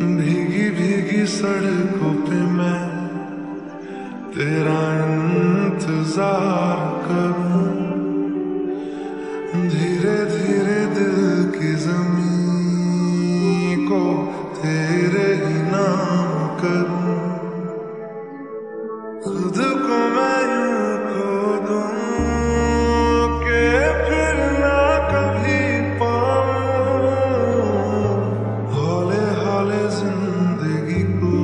भीगी भीगी सड़कों पे मैं तेरा इंतजार करूं, धीरे धीरे दिल की ज़मीं को तेरे ही नाम करूं। खुद को मैं यूं खो दूं कि फिर ना कभी पाऊं, हौले हौले जिंदगी को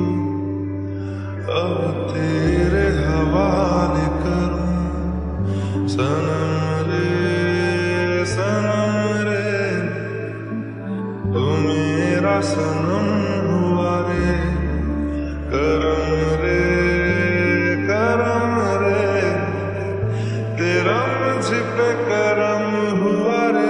अब तेरे हवाले करूं। सनम रे तू मेरा सनम हुआ रे, करम रे तेरा मुझ पे करम हुआ रे।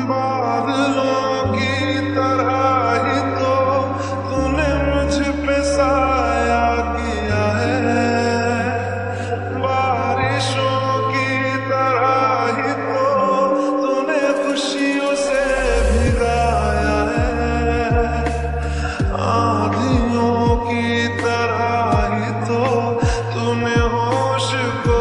बादलों की तरह ही तो तूने मुझ पे साया किया है, बारिशों की तरह ही तो तूने खुशियों से भिगाया है, आंधियों की तरह ही तो तूने होश को